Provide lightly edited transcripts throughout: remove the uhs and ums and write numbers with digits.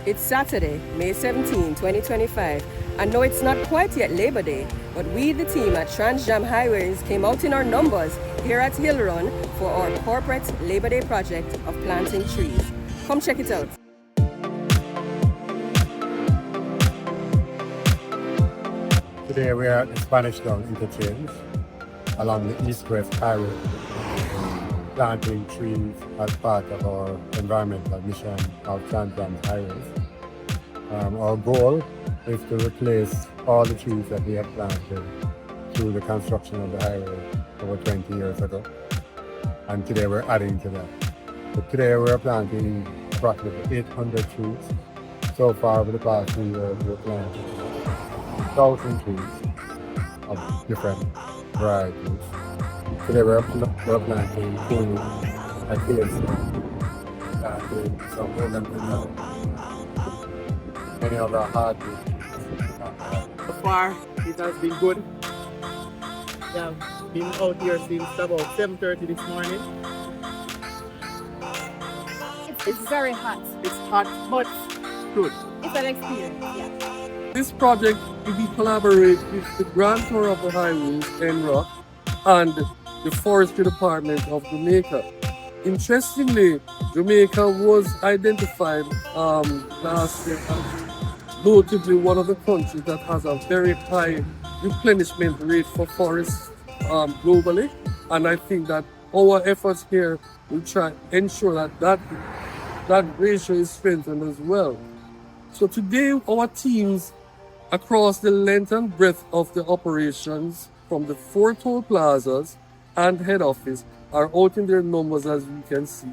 It's Saturday, May 17, 2025, and no, it's not quite yet Labor Day, but we, the team at TransJam Highways, came out in our numbers here at Hill Run for our corporate Labor Day project of planting trees. Come check it out. Today we are at the Spanish Town interchange along the East-West Highway, planting trees as part of our environmental mission of TransJam Highways. Our goal is to replace all the trees that we have planted through the construction of the highway over 20 years ago. And today we're adding to that. So today we're planting approximately 800 trees. So far over the past 2 years we're planting 1,000 trees of different varieties. Today we're planting pine and some ornamental, many other hardwoods. So far, it has been good. We have been out here since about 7:30 this morning. It's very hot. It's hot, but good. It's an experience, yeah. This project, we collaborate with the grantor of the highways, NROC, and the Forestry Department of Jamaica. Interestingly, Jamaica was identified last year as notably one of the countries that has a very high replenishment rate for forests globally, and I think that our efforts here will try to ensure that ratio is strengthened as well. So today, our teams across the length and breadth of the operations from the 4 toll plazas and head office are out in their numbers, as we can see,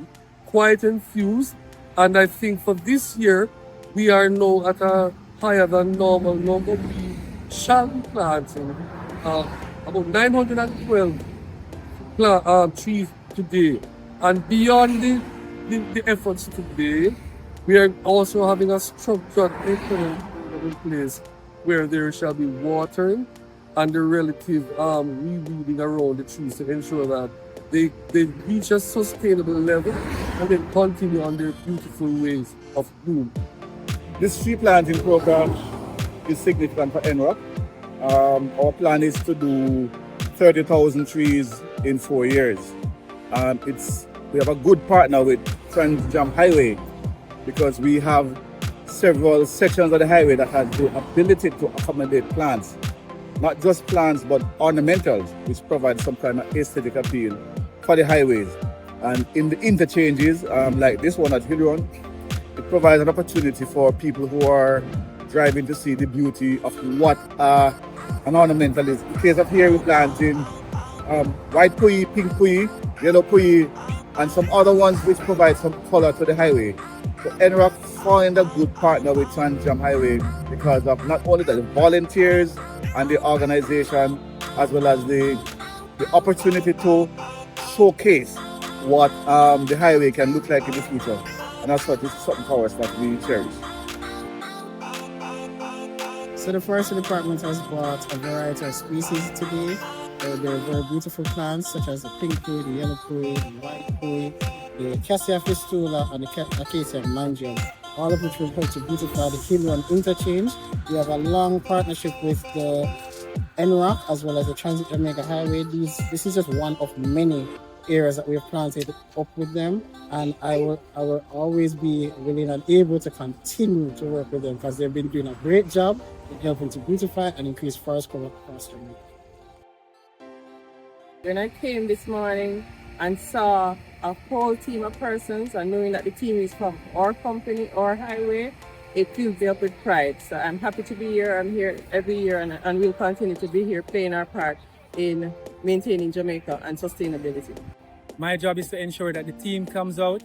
quite enthused. And I think for this year, we are now at a higher than normal number. We shall be planting about 912 trees today. And beyond the efforts today, we are also having a structured in place where there shall be watering and the relative reweeding around the trees to ensure that they reach a sustainable level and then continue on their beautiful ways of bloom. This tree planting program is significant for NROC. Our plan is to do 30,000 trees in 4 years. We have a good partner with TransJam Highway because we have several sections of the highway that has the ability to accommodate plants. Not just plants, but ornamentals, which provide some kind of aesthetic appeal for the highways. And in the interchanges, like this one at Hill Run, it provides an opportunity for people who are driving to see the beauty of what an ornamental is. In the case of here, we're planting white pui, pink pui, yellow pui, and some other ones which provide some color to the highway. So NROC find a good partner with TransJam Highway because of not only the volunteers and the organization, as well as the opportunity to showcase what the highway can look like in the future. And that's what this is something for us that we cherish. So the Forestry Department has bought a variety of species today. They're very beautiful plants such as the pink pui, the yellow pui, the white pui, the Cassia fistula, and the Acacia mangium, all of which will help to beautify the Hill Run interchange. We have a long partnership with the NROC as well as the Transit Jamaica Highway. This is just one of many areas that we have planted up with them, and I will always be willing and able to continue to work with them because they've been doing a great job in helping to beautify and increase forest cover across Jamaica. When I came this morning and saw a whole team of persons and knowing that the team is from our company, our highway, it fills me up with pride. So I'm happy to be here. I'm here every year and we'll continue to be here playing our part in maintaining Jamaica and sustainability. My job is to ensure that the team comes out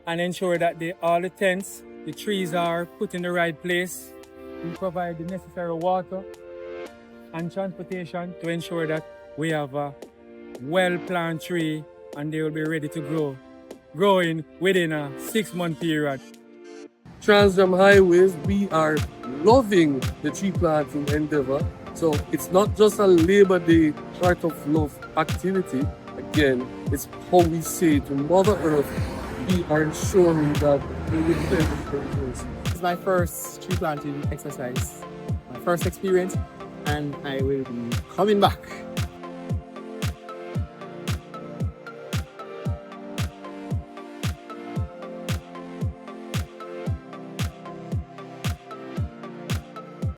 and ensure that all the tents, the trees are put in the right place. We provide the necessary water and transportation to ensure that we have a well-planned tree and they will be ready to growing within a 6-month period. TransJam Highways, we are loving the tree planting endeavor. So it's not just a Labor Day Heart of Love activity. Again, it's how we say to Mother Earth, we are ensuring that we will trees. It's my first tree planting exercise, my first experience, and I will be coming back.